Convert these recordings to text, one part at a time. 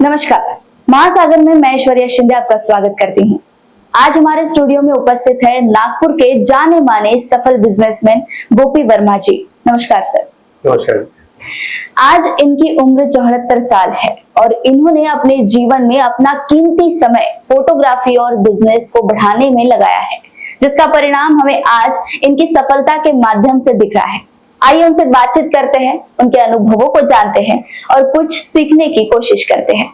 नमस्कार, महासागर में मैं ऐश्वर्या शिंदे आपका स्वागत करती हूँ। आज हमारे स्टूडियो में उपस्थित है नागपुर के जाने माने सफल बिजनेसमैन गोपी वर्मा जी। नमस्कार सर। नमस्कार। आज इनकी उम्र 74 साल है और इन्होंने अपने जीवन में अपना कीमती समय फोटोग्राफी और बिजनेस को बढ़ाने में लगाया है, जिसका परिणाम हमें आज इनकी सफलता के माध्यम से दिख रहा है। आइए उनसे बातचीत करते हैं, उनके अनुभवों को जानते हैं और कुछ सीखने की कोशिश करते हैं।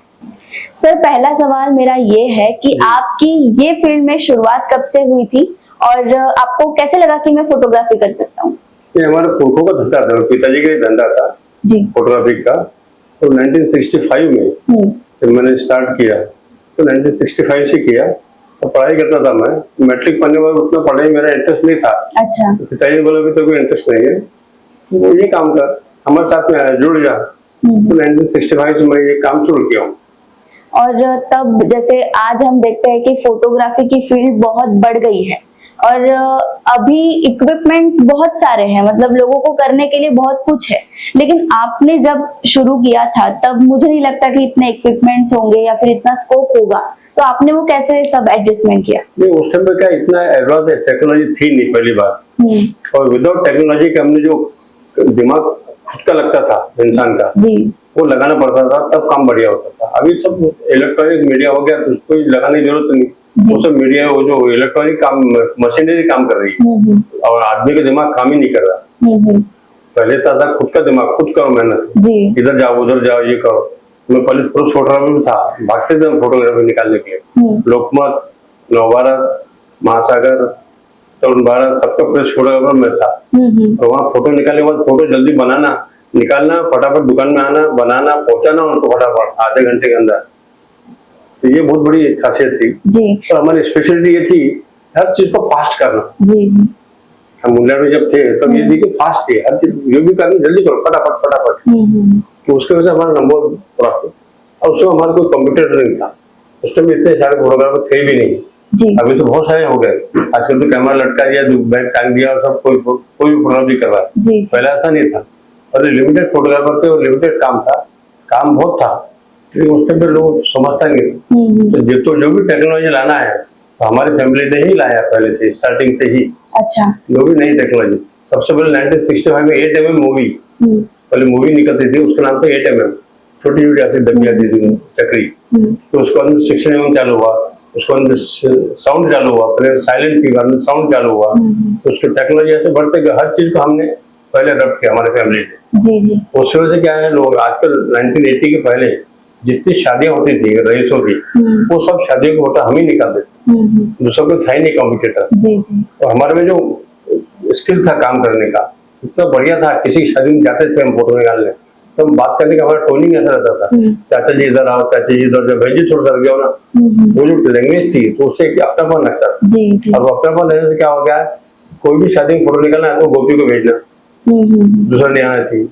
सर, पहला सवाल मेरा ये है कि आपकी ये फील्ड में शुरुआत कब से हुई थी और आपको कैसे लगा कि मैं फोटोग्राफी कर सकता हूँ? ये हमारा फोटो का धंधा था, पिताजी का ही धंधा था जी, फोटोग्राफी का। तो 1965 में जब मैंने स्टार्ट किया तो 1965 से किया। तो पढ़ाई करता था मैं, मैट्रिक पढ़ने के बाद उतना पढ़ाई मेरा इंटरेस्ट नहीं था। अच्छा। तो पिताजी बोला भी तो कोई इंटरेस्ट नहीं है, तो ये काम कर, हमारे साथ में आया, जुड़ जा। तो 1965 से मैं ये काम शुरू किया हूँ। और तब जैसे आज हम देखते हैं कि फोटोग्राफी की फील्ड बहुत बढ़ गई है और अभी इक्विपमेंट्स बहुत सारे हैं, मतलब लोगों को करने के लिए बहुत कुछ है, लेकिन आपने जब शुरू किया था तब मुझे नहीं लगता कि इतने इक्विपमेंट्स होंगे या फिर इतना स्कोप होगा, तो आपने वो कैसे सब एडजस्टमेंट किया? नहीं, उस समय क्या इतना एडवांस टेक्नोलॉजी थी नहीं, पहली बात। और विदाउट टेक्नोलॉजी के हमने जो दिमाग खुद का लगता था इंसान का जी, वो लगाना पड़ता था, तब काम बढ़िया होता था। अभी सब इलेक्ट्रॉनिक मीडिया हो गया तो उसको लगाने की जरूरत नहीं। वो सब मीडिया वो जो इलेक्ट्रॉनिक काम, मशीनरी काम कर रही है और आदमी का दिमाग काम ही नहीं कर रहा। पहले था खुद का दिमाग, खुद करो मेहनत, इधर जाओ उधर जाओ ये करो। मैं पहले पुरुष फोटोग्राफी में था, भागते थे फोटोग्राफी निकालने के लिए। लोकमत, नवभारत, महासागर, तरुण भारत, सबका प्रेस फोटोग्राफर में था। तो वहाँ फोटो निकालने के बाद फोटो जल्दी बनाना, निकालना, फटाफट दुकान में आना, बनाना, पहुंचाना उनको फटाफट आधे घंटे के अंदर। तो ये बहुत बड़ी खासियत थी जी। तो हमारी स्पेशलिटी ये थी हर चीज को फास्ट करना जी। हम मुंडा में जब थे तब ये थी कि फास्ट थी, हर चीज जो भी करना जल्दी करो, फटाफट फटाफट। तो उसके वजह से हमारा नंबर प्राप्त। और उसमें हमारा कोई कंप्यूटर नहीं था, उस समय इतने सारे फोटोग्राफर थे भी नहीं जी। अभी तो बहुत सारे हो गए, आजकल तो कैमरा लटका दिया, बैग टांग दिया और सब कोई भी फोटोग्राफी कर रहा है। पहले ऐसा नहीं था, पहले लिमिटेड फोटोग्राफर थे और लिमिटेड काम था, काम बहुत था, लेकिन उस टाइम पे लोग समझता नहीं। तो जो भी टेक्नोलॉजी लाना है तो हमारी फैमिली ने ही लाया पहले से, स्टार्टिंग से ही। अच्छा। जो भी नई टेक्नोलॉजी, सबसे पहले 1965 में 8mm मूवी, पहले मूवी निकलती थी, उसका नाम था 8mm, छोटी छोटी ऐसी डब्बी आती थी चक्री। तो उसके बाद 16mm चालू हुआ, उसके अंदर साउंड चालू हुआ, फिर साइलेंट की साउंड चालू हुआ। तो उसकी टेक्नोलॉजी ऐसे बढ़ते गए, हर चीज को हमने पहले अडॉप्ट किया हमारे फैमिली से जी। उस वजह से क्या है, लोग आजकल 1980 के पहले जितनी शादियां होती थी रईसों की, वो सब शादियों को होता हम ही निकालते थे, दूसरा कोई था ही नहीं कॉम्पिटिटर। तो हमारे में जो स्किल था काम करने का इतना बढ़िया था, किसी शादी में जाते थे हम फोटो निकालने, तो बात करने का हमारा टोनिंग ऐसा रहता था, चाचा जी इधर आओ, चाचा जी इधर, जब भेजी छोड़ कर गया ना, वो जो लैंग्वेज थी तो उससे अपनापन लगता था। अब अपनापन रहने से क्या हो गया, कोई भी शादी में फोटो निकालना है तो गोपी को भेजना, दूसरा नहीं आना चाहिए।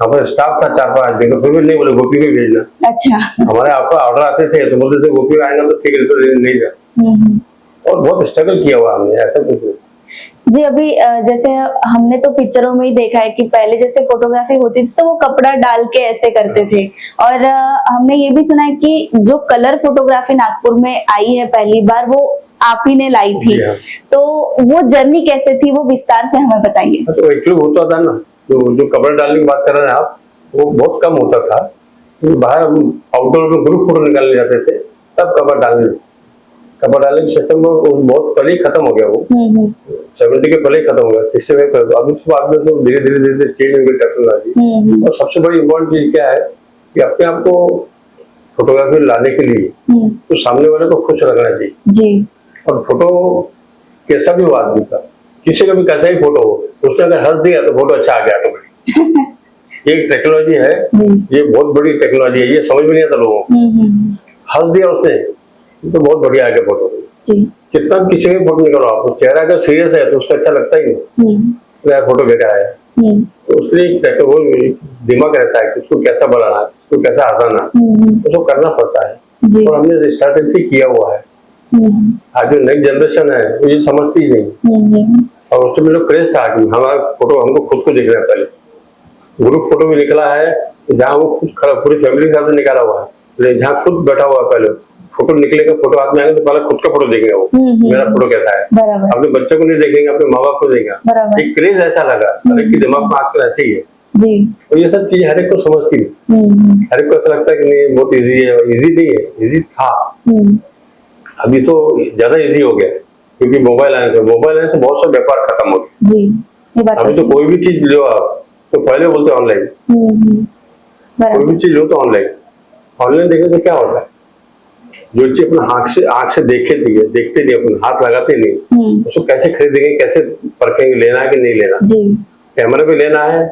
हमारे स्टाफ था 4-5 आदमी, तो फिर भी नहीं बोले गोपी को भेजना। अच्छा। हमारे आपका ऑर्डर आते थे तो बोलते थे गोपी आएगा तो ठीक है, तो नहीं जा। और बहुत स्ट्रगल किया हुआ हमने, ऐसा कुछ नहीं जी। अभी जैसे हमने तो पिक्चरों में ही देखा है कि पहले जैसे फोटोग्राफी होती थी तो वो कपड़ा डाल के ऐसे करते थे, और हमने ये भी सुना है कि जो कलर फोटोग्राफी नागपुर में आई है पहली बार, वो आप ही ने लाई थी। तो वो जर्नी कैसे थी, वो विस्तार से हमें बताइए। तो एक्चुअली होता था ना, जो कपड़ा डालने की बात कर रहे हैं आप, वो बहुत कम होता था। बाहर आउटडोर में ग्रुप फोटो निकालने जाते थे, तब कपड़ा डालने के सिस्टम बहुत पहले ही खत्म हो गया। वो 70 के पहले ही खत्म हो गया, 65 अभी तो बाद में तो धीरे धीरे चेंज हो गई टेक्नोलॉजी। और सबसे बड़ी इम्पोर्टेंट चीज क्या है कि अपने आप को फोटोग्राफी लाने के लिए तो सामने वाले को खुश रखना चाहिए जी। और फोटो कैसा भी हो आदमी का, किसी का भी कैसा ही फोटो हो, उसने अगर हंस दिया तो फोटो अच्छा आ गया ऑटोमेटिक। ये टेक्नोलॉजी है, ये बहुत बड़ी टेक्नोलॉजी है, ये समझ में नहीं आता लोगों को। हंस दिया उसने तो बहुत बढ़िया आ गया फोटो जी। कितना किसी का फोटो निकालो आप, चेहरा अगर सीरियस है तो उसको अच्छा लगता ही नहीं, फोटो बेकार है। तो उसलिए दिमाग रहता है कि उसको कैसा बनाना है, उसको कैसा हंसाना, उसको करना पड़ता है। और हमने स्टार्टिंग से किया हुआ है। आज जो नेक्स्ट जनरेशन है वो ये समझती ही नहीं। और उसमें जो क्रेज था कि हमारा फोटो हमको खुद को दिख रहा है, पहले ग्रुप फोटो भी निकला है जहाँ वो खुद खड़ा पूरी फैमिली के साथ निकाला हुआ है, लेकिन जहाँ खुद बैठा हुआ है, पहले फोटो निकलेगा, फोटो हाथ में आएगा तो पहले खुद का फोटो देखेगा वो, मेरा फोटो कैसा है। अपने बच्चों को नहीं देखेंगे, अपने माँ बाप को देखेगा। एक क्रेज ऐसा लगा, हर एक के दिमाग में आजकल ऐसे ही है। तो ये सब चीजें हर एक को समझती है, हर एक को ऐसा लगता है कि नहीं बहुत इजी है। इजी नहीं है, इजी था, अभी तो ज्यादा इजी हो गया क्योंकि मोबाइल आने से बहुत सा व्यापार खत्म हो गया। अभी तो कोई भी चीज लो आप तो पहले बोलते ऑनलाइन, कोई भी चीज लो तो ऑनलाइन। ऑनलाइन देखने से क्या होता है, जो चीज अपने आंख से देखते नहीं, अपन हाथ लगाते नहीं, उसको कैसे खरीदेंगे, कैसे परखेंगे, लेना है कि नहीं लेना। कैमरा भी लेना है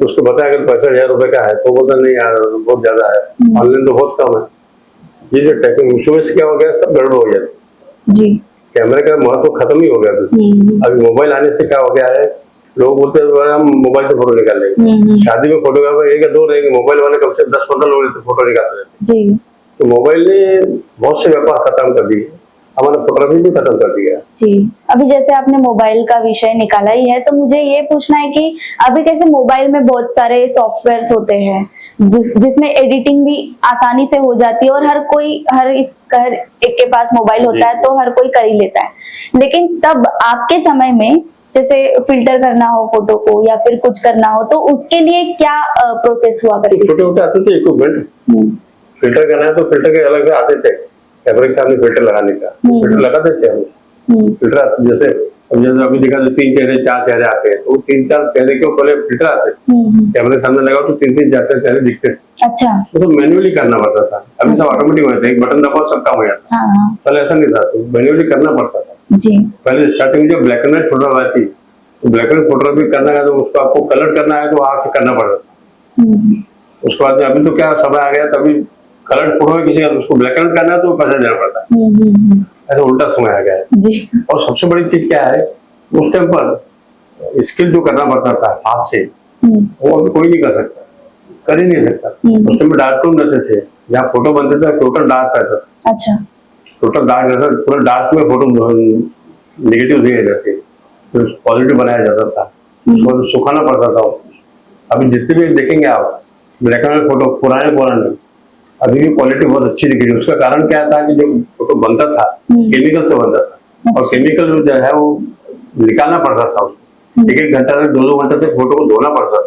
तो उसको बताया अगर 65,000 रुपए का है तो बोलता नहीं यार बहुत ज्यादा है, ऑनलाइन तो बहुत कम है। ये जो टेक्नोलॉजी से क्या हो गया, सब गड़बड़ हो जाती है। कैमरे का महत्व खत्म ही हो गया। अभी मोबाइल आने से क्या हो गया है, लोग बोलते हैं हम मोबाइल से फोटो निकाल लेंगे। शादी में फोटोग्राफर एक या दो रहेंगे, मोबाइल वाले कम से 10-15 लोग फोटो निकालते रहते। तो मोबाइल ने बहुत से व्यापार खत्म कर दिए, हमारा फोटोग्राफी भी खत्म कर दिया। जी, अभी जैसे आपने मोबाइल का विषय निकाला ही है तो मुझे ये पूछना है कि अभी कैसे मोबाइल में बहुत सारे सॉफ्टवेयर्स होते हैं जिसमें एडिटिंग भी आसानी से हो जाती है और हर एक के पास मोबाइल होता है तो हर कोई कर ही लेता है। लेकिन तब आपके समय में जैसे फिल्टर करना हो फोटो को या फिर कुछ करना हो तो उसके लिए क्या प्रोसेस हुआ करती थी? छोटे आते थे इक्विपमेंट, फिल्टर करना है तो फिल्टर के अलग से आते थे, कैमरे के सामने फिल्टर लगाने का फिल्टर लगाते थे हम। फिल्टर जैसे अभी देखा तो 3 चेहरे 4 चेहरे आते हैं, तो 3-4 चेहरे के पहले फिल्टर आते, कैमरे के सामने लगाओ तो 3-3 4 चेहरे दिखते थे। अच्छा, तो मैन्युअली करना पड़ता था, अभी सब ऑटोमेटिक हो जाता है, एक बटन दबाओ सब काम हो जाता है। पहले ऐसा नहीं था, तो मैन्युअली करना पड़ता था। पहले स्टार्टिंग जो ब्लैक एंड व्हाइट फोटो आती, तो ब्लैक एंड व्हाइट फोटोग्राफी करना है तो उसको आपको कलर करना है तो आग से करना पड़ता था। उसके बाद अभी तो क्या समय आ गया, तभी कलर फोटो है किसी का उसको ब्लैक एंड करना है तो पैसा देना पड़ता है। ऐसा उल्टा समय आ गया है। और सबसे बड़ी चीज क्या है, उस टाइम पर स्किल जो करना पड़ता था हाथ से, वो अभी कोई नहीं कर सकता, कर ही नहीं सकता। उस टाइम डार्क रूम रहते थे, जहाँ फोटो बनते थे टोटल डार्क रहता था। अच्छा, टोटल डार्क रहता, पूरा डार्क में फोटो नेगेटिव दिए जाते, तो पॉजिटिव बनाया जाता था, उसको सुखाना पड़ता था। अभी जितने भी देखेंगे आप ब्लैक एंड व्हाइट फोटो पुराने अभी भी क्वालिटी बहुत अच्छी दिख रही है। उसका कारण क्या था कि जो फोटो बनता था केमिकल से बनता था, और केमिकल जो है वो निकालना पड़ता था, उसको 1-1 घंटा से 2-2 घंटे तक फोटो को धोना पड़ता था।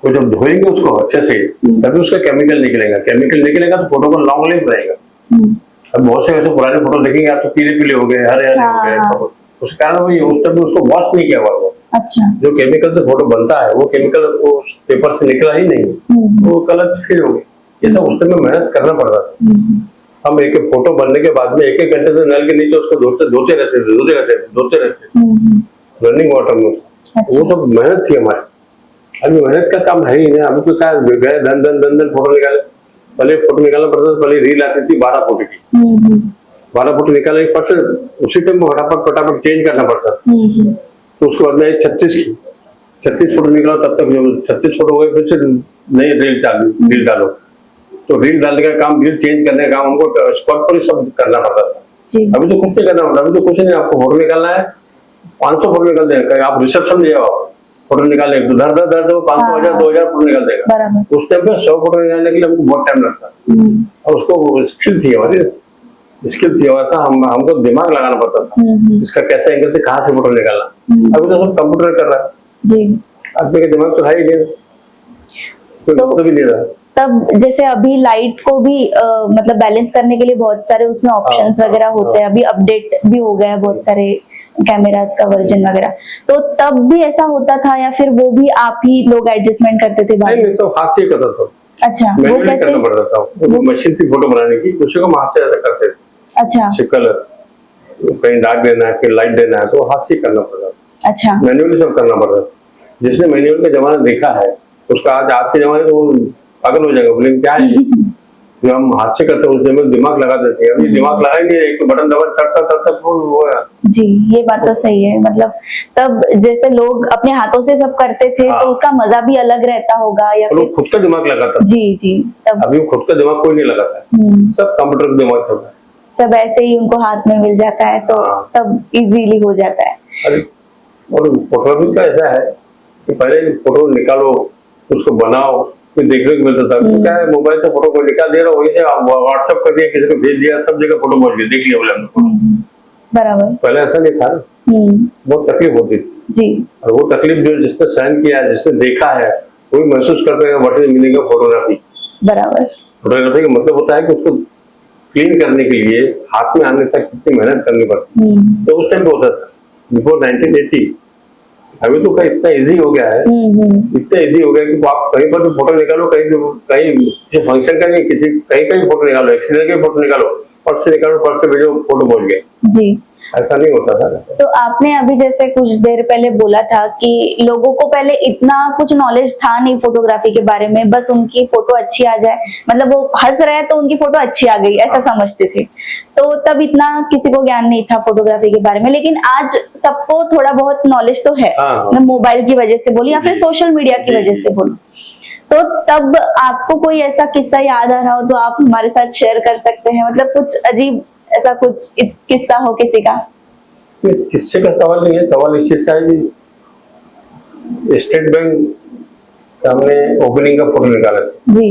तो जब धोएंगे उसको अच्छे से तभी उसका केमिकल निकलेगा तो फोटो का लॉन्ग लाइफ रहेगा। अब बहुत से ऐसे पुराने फोटो देखेंगे आप तो पीले हो गए, हरे हो गए, उस कारण वही उस टाइम उसको वॉश नहीं किया हुआ। अच्छा, जो केमिकल से फोटो बनता है वो केमिकल उस पेपर से निकला ही नहीं, वो कलर फिर हो गया। ये सब उस टाइम में मेहनत करना पड़ता था। हम एक फोटो बनने के बाद में 1-1 घंटे से नल के नीचे उसको धोते रहते रनिंग वाटर में। वो सब मेहनत थी हमारी। अभी मेहनत का काम है ही नहीं। अभी तो क्या गए धन फोटो निकाले, पहले फोटो निकालना पड़ता था, पहले रील आती थी 12 फोटो की, 12 फोटो निकालने के बाद उसी टाइम फटाफट चेंज करना पड़ता था। तो उसके बाद में 36 फोटो निकाला, तब तक 36 फोटो हो गए, फिर से नई रील डालो, तो रील डालने का काम, रील चेंज करने का काम हमको स्पॉट पर ही सब करना पड़ता था। अभी तो कुछ नहीं करना पड़ता, अभी तो कुछ नहीं, आपको फोटो निकालना है 500 फोटो निकाल देगा, आप रिसेप्शन ले जाओ फोटो निकालने, तो धर 500 1000 2000 फोटो निकाल देगा। उस टाइम पे 100 फोटो निकालने के लिए हमको बहुत टाइम लगता, और उसको स्किल थी हमारा था, हमको दिमाग लगाना पड़ता था, इसका कैसे एंगल से कहाँ से फोटो निकालना। अभी तो सब कंप्यूटर कर रहा है, आदमी का दिमाग तो है ही नहीं, कोई भी नहीं रहा। तब जैसे अभी लाइट को भी मतलब बैलेंस करने के लिए बहुत सारे उसमें ऑप्शंस वगैरह होते हैं, अभी अपडेट भी हो गया है बहुत सारे कैमरा का वर्जन वगैरह, तो तब भी ऐसा होता था या फिर वो भी आप ही लोग एडजस्टमेंट करते थे? नहीं, तो हाथ से करता था। अच्छा, वो कैसे करना पड़ता था? वो मशीन से फोटो बनाने की, दूसरे को हाथ से ऐसा करते थे। अच्छा, कलर कहीं डार्क देना है, कहीं लाइट देना है, तो हाथ से करना पड़ता था। अच्छा, मैन्युअली सब करना पड़ता था। जिसने मैन्युअल का जमाना देखा है उसका आज के जमाने तो पागल हो जाएगा, बोलेंगे क्या है जो हम हाथ से करते हैं, उसमें दिमाग लगा देते हैं। अभी दिमाग लगा ही नहीं, एक तो बटन दबा तक वो है। जी, ये बात तो सही है। मतलब तब जैसे लोग अपने हाथों से सब करते थे, तो उसका मजा भी अलग रहता होगा, या फिर खुद का दिमाग लगाता। जी, तब अभी खुद का दिमाग कोई नहीं लगाता, सब कंप्यूटर का दिमाग चलता है। तब ऐसे ही उनको हाथ में मिल जाता है, तो तब इजीली हो जाता है। अरे और फोटोग्राफी का ऐसा है कि पहले फोटो निकालो, उसको बनाओ, कुछ देखने को मिलता था। तो क्या है, मोबाइल से फोटो को निकाल दे रहा हूँ, वहीं से व्हाट्सएप कर दिया, किसी को भेज दिया, सब जगह फोटो पहुंच गई, देख लिया बोले हमने। बराबर। पहले ऐसा नहीं था ना, बहुत तकलीफ होती थी जी। और वो तकलीफ जो जिसने सहन किया है, जिसने देखा है, वही महसूस करते हैं what is meaning of photography. बराबर। फोटोग्राफी का मतलब होता है कि उसको क्लीन करने के लिए हाथ में आने तक कितनी मेहनत करनी पड़ती है। तो उस टाइम पे होता था बिफोर 1980। अभी तो कहीं इतना इजी हो गया है, इतना इजी हो गया कि आप कहीं पर भी फोटो निकालो, कहीं फंक्शन का नहीं, किसी कहीं फोटो निकालो, एक्सीडेंट का फोटो निकालो, पर्स से निकालो, पर्स से भेजो, फोटो पहुंच गए। जी। ऐसा नहीं होता था। तो आपने अभी जैसे कुछ देर पहले बोला था कि लोगों को पहले इतना कुछ नॉलेज था नहीं फोटोग्राफी के बारे में, बस उनकी फोटो अच्छी आ जाए, मतलब वो हंस रहे हैं तो उनकी फोटो अच्छी आ गई, ऐसा समझते थे। तो तब इतना किसी को ज्ञान नहीं था फोटोग्राफी के बारे में, लेकिन आज सबको थोड़ा बहुत नॉलेज तो है, मोबाइल की वजह से बोली या फिर सोशल मीडिया की वजह से बोलो। तो तब आपको कोई ऐसा किस्सा याद आ रहा हो तो आप हमारे साथ शेयर कर सकते हैं, मतलब कुछ अजीब ऐसा कुछ किस्सा हो किसी का? किस्से का सवाल नहीं है, सवाल इस चीज का है कि स्टेट बैंक का हमने ओपनिंग का फोटो निकाला था जी।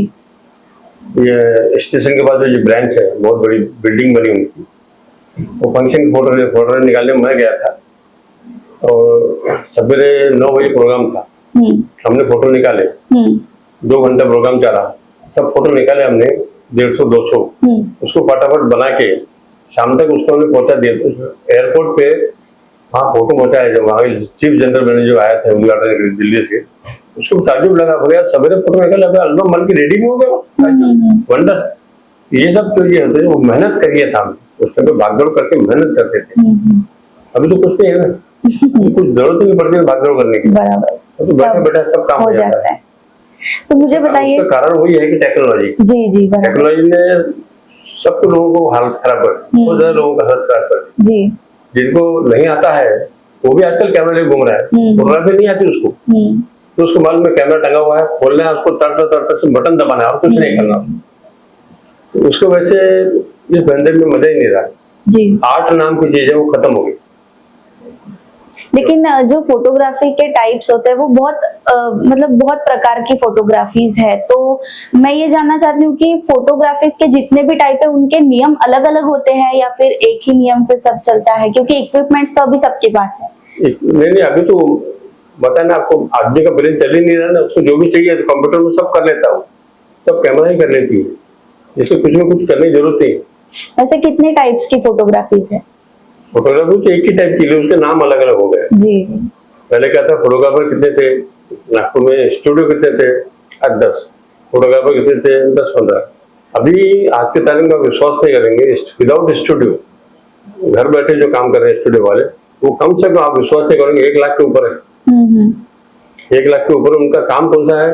ये स्टेशन के पास जो ब्रांच है, बहुत बड़ी बिल्डिंग बनी उनकी, वो फंक्शन फोटो निकालने में मैं गया था और सवेरे 9 बजे प्रोग्राम था। हमने फोटो निकाले, 2 घंटा प्रोग्राम चला, सब फोटो निकाले हमने 150-200, उसको फटाफट बना के शाम तक उसको हमने पहुंचा दिया। एयरपोर्ट पे वहाँ फोटो पहुंचाया, जब वहाँ चीफ जनरल मैनेजर जो आया था उद्घाटन दिल्ली से, उसको ताजुब लगा, बोले यार सवेरे फोटो निकाला, एल्बम बन के रेडी भी हो गया, वंडर। ये सब तो ये होते वो मेहनत करिए था, उस टाइम पे भागदौड़ करके मेहनत करते थे। अभी तो कुछ नहीं है ना, कुछ जरूरत नहीं पड़ती भागदौड़ करने की, तो बैठे बैठे सब काम हो जाता है। तो मुझे बताइए, उसका कारण वही है कि टेक्नोलॉजी, जी टेक्नोलॉजी ने सब लोगों को हालत खराब कर, बहुत ज्यादा लोगों का हालत खराब कर दी। जिनको नहीं आता है वो भी आजकल कैमरा लेके घूम रहा है, फोटोग्राफी नहीं आती उसको, तो उसको मालूम में कैमरा टंगा हुआ है, खोलना है उसको, तरता बटन दबाना है और कुछ नहीं करना। तो उसको वैसे इस धंधे में मजा ही नहीं रहा। आर्ट नाम की चीज है वो खत्म हो गई। लेकिन जो फोटोग्राफी के टाइप्स होते हैं वो बहुत मतलब बहुत प्रकार की फोटोग्राफीज है, तो मैं ये जानना चाहती हूँ कि फोटोग्राफीज के जितने भी टाइप है उनके नियम अलग अलग होते हैं या फिर एक ही नियम से सब चलता है, क्योंकि इक्विपमेंट्स तो अभी सबके पास है। नहीं, अभी तो बता ना आपको, आदमी का ब्रेन चल ही नहीं रहा ना, उसको जो भी चाहिए तो कंप्यूटर में सब कर लेता हूँ, सब कैमरा ही कर लेती है, इसको कुछ में कुछ करने की जरूरत नहीं। वैसे कितने टाइप्स की फोटोग्राफीज है? फोटोग्राफी तो एक ही टाइप की, उसके नाम अलग अलग हो गए। जी। पहले क्या था, फोटोग्राफर कितने थे नागपुर में, स्टूडियो कितने थे 8-10, फोटोग्राफर कितने थे 10-15। अभी आज के तारीख में विश्वास नहीं करेंगे, विदाउट स्टूडियो घर बैठे जो काम कर रहे हैं स्टूडियो वाले, वो कम से कम आप विश्वास नहीं करेंगे 1 लाख के ऊपर है। 1 लाख के ऊपर उनका काम कौन सा है?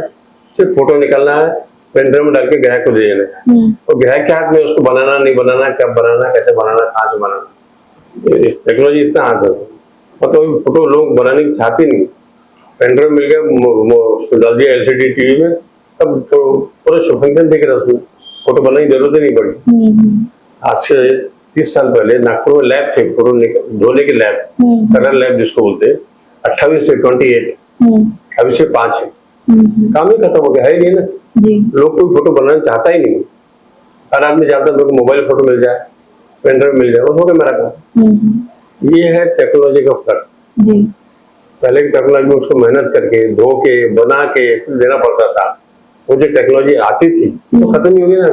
सिर्फ फोटो निकालना है, पेन ड्राइव में डाल के ग्राहक को दे देना है, और ग्राहक के हाथ में उसको बनाना नहीं बनाना, कब बनाना, कैसे बनाना, कहाँ से बनाना। टेक्नोलॉजी इतना हाथ है, मतलब फोटो लोग बनाने की चाहते नहीं, पेन ड्राइव मिल गया, डाल दिया LCD टीवी में, सब पूरा फंक्शन देख रहा था, फोटो बनाने की जरूरत ही नहीं पड़ी। आज से 30 साल पहले नागपुर में लैब थे, फोटो धोने के लैब, कलर लैब जिसको बोलते हैं, 28 से 28, अभी से 5 है, काम ही खत्म हो गया है नहीं ना। लोग कोई फोटो बनाना चाहता ही नहीं, हर आदमी चाहता है मेरे को मोबाइल फोटो मिल जाए, पेन ड्राइव मिल जाए, वो हो गया मेरा काम। ये है टेक्नोलॉजी का फर्क। पहले की टेक्नोलॉजी में उसको मेहनत करके धो के बना के देना पड़ता था, वो जो टेक्नोलॉजी आती थी तो खत्म ही हो गई ना।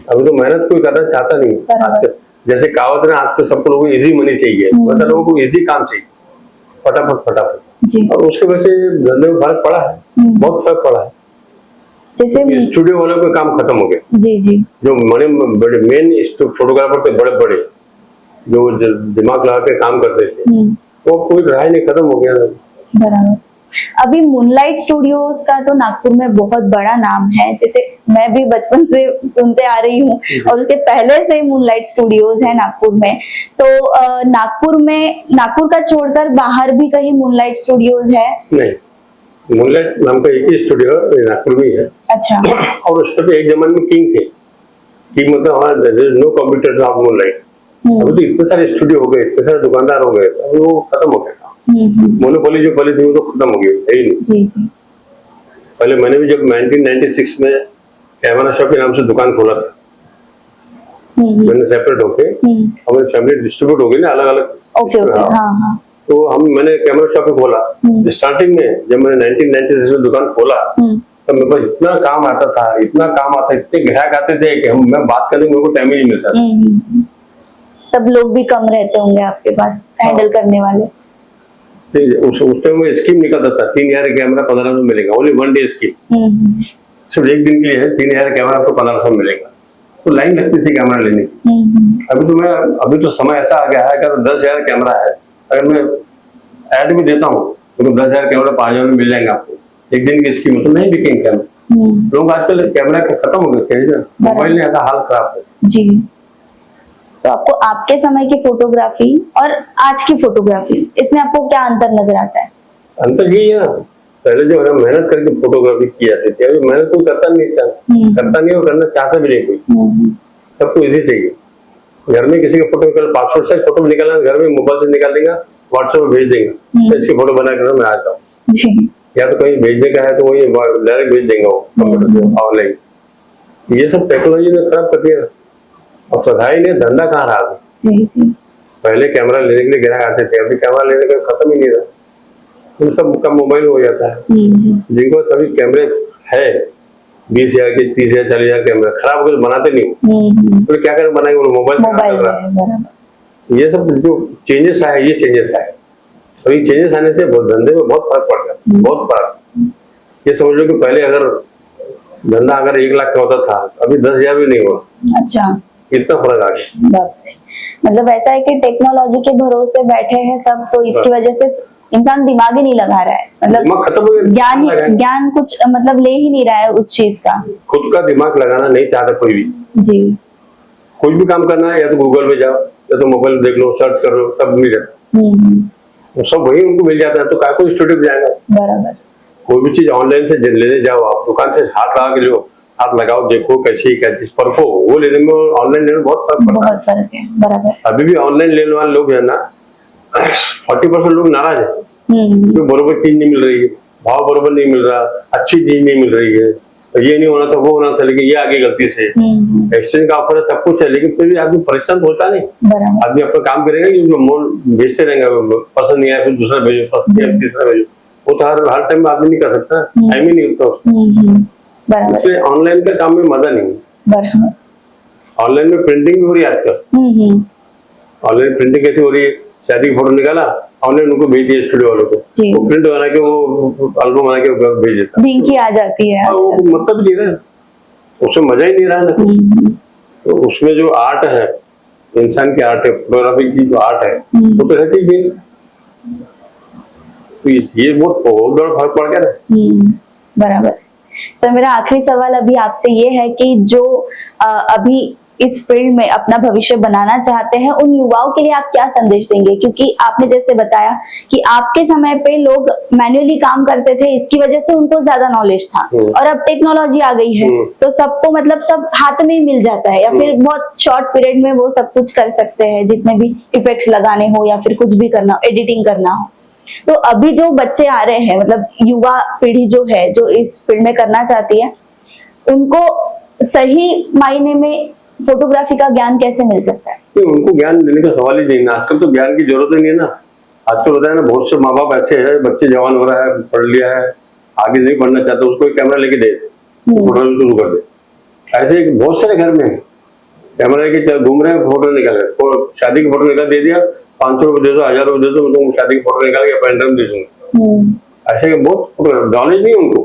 अभी तो मेहनत कोई करना चाहता नहीं। आज जैसे कहावत है, आज तो सबको लोगों को इजी मनी चाहिए, मतलब लोगों को इजी काम चाहिए, फटाफट, और उसके वजह से धंधे में फर्क पड़ा है, बहुत फर्क पड़ा है। जैसे स्टूडियो वालों का काम खत्म हो गया, जो बड़े मेन फोटोग्राफर थे, बड़े जो दिमाग लगा के काम करते थे, वो कोई रहा ही नहीं, खत्म हो गया। बराबर। अभी मूनलाइट स्टूडियोज का तो नागपुर में बहुत बड़ा नाम है, जैसे मैं भी बचपन से सुनते आ रही हूँ, और उसके पहले से मूनलाइट स्टूडियोज है नागपुर में। तो नागपुर का छोड़कर बाहर भी कहीं मूनलाइट स्टूडियोज है? नहीं, मूनलाइट नाम का एक ही स्टूडियो नागपुर में है। अच्छा। और उस पर एक जमाने में किंग थे, किंग मतलब हमारा नो कॉम्पिटिटर ऑफ मूनलाइट। अभी तो इतने सारे स्टूडियो हो गए, इतने सारे दुकानदार हो गए, वो खत्म हो गया। मोनोपोली जो पहले थी वो तो खत्म हो गई, है ही नहीं। पहले मैंने भी जब 1996 में कैमरा शॉप के नाम से दुकान खोला था, मैंने सेपरेट होके, हमारी फैमिली डिस्ट्रीब्यूट हो गई ना अलग अलग। ओके ओके, हाँ हाँ। तो मैंने कैमरा शॉप खोला। स्टार्टिंग में जब मैंने 1996 में दुकान खोला तो मेरे पास इतना काम आता था, इतना काम आता, इतने ग्राहक आते थे कि मैं बात करने में मेरे को टाइम ही नहीं मिलता था। तब लोग भी कम रहते होंगे आपके पास हैंडल करने वाले। उस टाइम में स्कीम निकलता था 3000 कैमरा 1500 में मिलेगा, ओनली 1 डे स्कीम, सिर्फ एक दिन के लिए है। 3000 कैमरा आपको 1500 में मिलेगा, तो लाइन लगती थी कैमरा लेने की। अभी तो समय ऐसा आ गया है कि 10,000 कैमरा है, अगर मैं ऐड भी देता हूँ तो 10,000 कैमरा 5,000 में मिल जाएंगे आपको, एक दिन की स्कीम। तो नहीं बिकेंगे कैमरा। लोग आजकल कैमरा के खत्म हो गए, मोबाइल ने ऐसा हाल खराब है जी। तो आपको आपके समय की फोटोग्राफी और आज की फोटोग्राफी, इसमें आपको क्या अंतर नजर आता है? अंतर यही है ना, पहले जो मेहनत करके फोटोग्राफी की जाती थी, अभी मेहनत कोई करता नहीं और करना चाहता भी नहीं कोई। सबको इजी चाहिए। घर में किसी का फोटो निकाल, पासपोर्ट साइज फोटो निकालना, घर में मोबाइल से निकाल देगा, व्हाट्सएप में भेज देंगे, तो इसकी फोटो बना कर मैं आता हूँ। या तो कहीं भेजने का है तो वही डायरेक्ट भेज देंगे वो कंप्यूटर से ऑनलाइन। ये सब टेक्नोलॉजी ने खराब कर दिया। अब पढ़ाई ने धंधा कहाँ रहा? पहले कैमरा लेने के लिए ग्राहक आते थे, अभी कैमरा लेने का खत्म ही नहीं रहा, तो सब का मोबाइल हो जाता है। जिनको सभी कैमरे है 20,000 के 30,000 40,000 कैमरा खराब होकर बनाते नहीं, तो क्या करें, बनाएंगे वो मोबाइल। ये सब जो चेंजेस आए, ये चेंजेस आए, और ये चेंजेस आने से धंधे में बहुत फर्क पड़ गया, बहुत फर्क। ये समझ लो कि पहले अगर धंधा 1 लाख का होता था, अभी 10,000 भी नहीं हुआ। अच्छा, कितना फर्क आ गया। मतलब ऐसा है कि टेक्नोलॉजी के भरोसे बैठे हैं सब, तो इसकी वजह से इंसान दिमाग ही नहीं लगा रहा है, मतलब खत्म हो गया, ज्ञान कुछ मतलब ले ही नहीं रहा है उस चीज का। खुद का दिमाग लगाना नहीं चाहता कोई भी जी। कुछ भी काम करना है, या तो गूगल में जाओ, या तो मोबाइल देख लो, सर्च कर लो, सब मिल जाता है। सब वही उनको मिल जाता है, तो क्या कोई स्टूडियो जाएगा? बराबर। कोई भी चीज ऑनलाइन से लेने जाओ, आप दुकान से हाथ लगा के लो, हाथ लगाओ, देखो कैसी क्या चीज परखो, वो लेने में ऑनलाइन लेने में बहुत फर्क है। बराबर। अभी भी ऑनलाइन लेने वाले लोग है ना 40% लोग नाराज है, तो बरोबर चीज नहीं मिल रही है, भाव बरोबर नहीं मिल रहा, अच्छी चीज नहीं मिल रही है, ये नहीं होना था वो होना था, लेकिन ये आगे गलती से एक्सचेंज का ऑफर है, सब कुछ है, लेकिन फिर भी आदमी परेशान होता नहीं। आदमी अपना काम करेगा, जो मोल भेजते रहेंगे, पसंद नहीं आया फिर दूसरा भेजो, पसंद नहीं आया तीसरा भेजो, वो तो हर टाइम में आदमी नहीं कर सकता, टाइम ही नहीं होता। इसलिए ऑनलाइन का काम में मजा नहीं। ऑनलाइन में प्रिंटिंग भी हो रही है आजकल। ऑनलाइन प्रिंटिंग कैसी हो रही है? शादी की फोटो निकाला, ऑनलाइन उनको भेज दिया स्टूडियो वालों को, वो प्रिंट बना के वो एल्बम बना के भेज देता, लिंक ही आ जाती है। वो मतलब नहीं रहा, उसमें मजा ही नहीं रहा ना। तो उसमें जो आर्ट है, इंसान की आर्ट है, फोटोग्राफी की जो आर्ट है, वो तो रहती ही। तो ये बहुत बड़ा फर्क पड़ गया ना। बराबर। तो मेरा आखिरी सवाल अभी आपसे ये है कि जो अभी इस फील्ड में अपना भविष्य बनाना चाहते हैं, उन युवाओं के लिए आप क्या संदेश देंगे? क्योंकि आपने जैसे बताया कि आपके समय पे लोग मैन्युअली काम करते थे, इसकी वजह से उनको ज्यादा नॉलेज था, और अब टेक्नोलॉजी आ गई है, तो सबको मतलब सब हाथ में ही मिल जाता है, या फिर बहुत शॉर्ट पीरियड में वो सब कुछ कर सकते हैं, जितने भी इफेक्ट्स लगाने हो या फिर कुछ भी करना हो, एडिटिंग करना हो। तो अभी जो बच्चे आ रहे हैं, मतलब युवा पीढ़ी जो है, जो इस फील्ड में करना चाहती है, उनको सही मायने में फोटोग्राफी का ज्ञान कैसे मिल सकता है? उनको ज्ञान देने का सवाल ही नहीं है। आजकल तो ज्ञान की जरूरत ही नहीं है ना। आजकल होता है ना, बहुत से माँ बाप ऐसे है, बच्चे जवान हो रहा है, पढ़ लिया है, आगे नहीं पढ़ना चाहता, उसको एक कैमरा लेके दे, फोटो शुरू कर दे। ऐसे बहुत सारे घर में कैमरा के घूम रहे हैं, फोटो निकाल रहे, शादी की फोटो निकाल दे दिया, 500 रुपए दे दो, 1000 रुपए दे दो, तुम शादी की फोटो निकाल के पेन ड्राइव दे दूंगा। ऐसे बहुत नॉलेज नहीं उनको,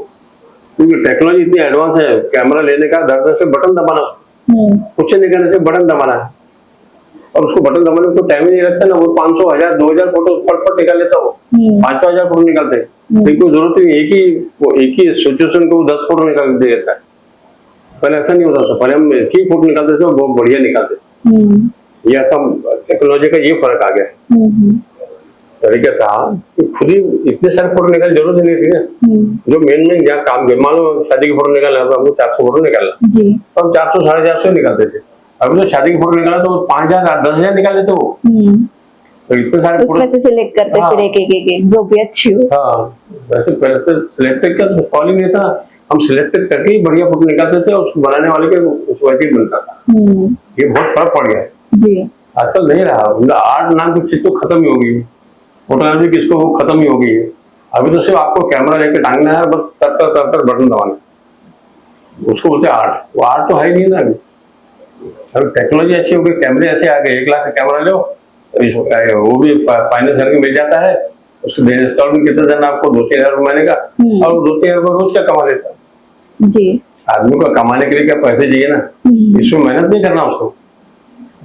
क्योंकि टेक्नोलॉजी इतनी एडवांस है। कैमरा लेने का दर से बटन दबाना, कुछ नहीं करने से बटन दबाना है, और उसको बटन दबाने में तो टाइम ही नहीं लगता ना। वो 500 1000 2000 फोटो फट निकाल लेता, वो 5,000 फोटो निकालते हैं, लेकिन जरूरत नहीं। एक ही सिचुएशन को 10 फोटो निकाल दे देता है। पहले ऐसा नहीं होता था, पहले हम एक ही फोटो निकालते थे, बहुत बढ़िया निकालते। ये सब टेक्नोलॉजी का ये फर्क आ गया। तरीका था कि खुद ही इतने सारे फोटो निकालने जरूरत नहीं थी। जो मेन जहाँ काम के, मान लो शादी की फोटो निकालना तो हमको 400 फोटो निकालना, तो हम 400 450 निकालते थे। अभी तो शादी की फोटो निकाला तो 5,000 10,000 निकाल लेते वो। तो इतने सारे उसमें से सिलेक्ट करते हाँ। फिर एक जो भी अच्छी हो। हाँ, वैसे पहले से सिलेक्टेड का तो सवाल ही नहीं था, हम सिलेक्टेड करके ही बढ़िया फोटो निकालते थे और उसको बनाने वाले के उस वजह ही बनता था। ये बहुत फर्क पड़ गया है जी। आजकल, नहीं रहा मतलब आर्ट नाम की चीज तो खत्म ही हो गई, फोटोग्राफी किसको वो खत्म ही हो गई है। अभी तो सिर्फ आपको कैमरा लेके टांगना है, बस तर बटन दबाना, उसको बोलते हैं आर्ट। वो आर्ट तो है ही नहीं ना अभी। अभी टेक्नोलॉजी ऐसी हो गई, कैमरे ऐसे आ गए, 1 लाख का कैमरा लो, वो भी फाइनेंस करके मिल जाता है, उसको इंस्टॉलमेंट कितना देना आपको, 2-3 हजार महीने का, और 2-3 हजार रोज का कमा लेता है जी। आदमी को। कमाने के लिए क्या पैसे चाहिए ना, इसमें मेहनत नहीं करना उसको,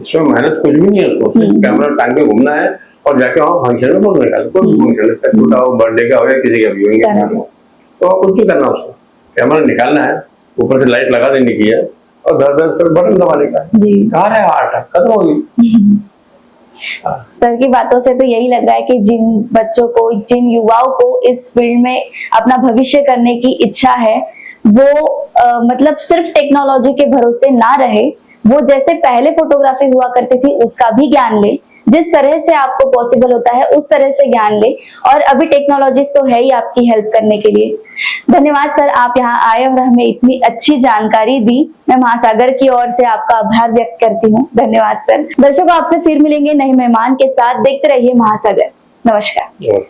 इसमें मेहनत कुछ भी नहीं है उसको, सिर्फ कैमरा टांग के घूमना है और जाके वहाँ फंक्शन में फोटो निकाल, कोई भी फंक्शन छोटा हो, बर्थडे का हो या किसी का भी हो, तो कुछ नहीं करना उसको, कैमरा निकालना है, ऊपर से लाइट लगा देने की है और 10-10 बटन दबाने का। कहाँ है आर्ट, खत्म हो गई। सर की बातों से तो यही लग रहा है कि जिन बच्चों को, जिन युवाओं को इस फील्ड में अपना भविष्य करने की इच्छा है, वो मतलब सिर्फ टेक्नोलॉजी के भरोसे ना रहे, वो जैसे पहले फोटोग्राफी हुआ करती थी उसका भी ज्ञान ले, जिस तरह से आपको पॉसिबल होता है उस तरह से ज्ञान ले, और अभी टेक्नोलॉजीज तो है ही आपकी हेल्प करने के लिए। धन्यवाद सर, आप यहाँ आए और हमें इतनी अच्छी जानकारी दी। मैं महासागर की ओर से आपका आभार व्यक्त करती हूँ। धन्यवाद सर। दर्शकों, आपसे फिर मिलेंगे नए मेहमान के साथ। देखते रहिए महासागर। नमस्कार।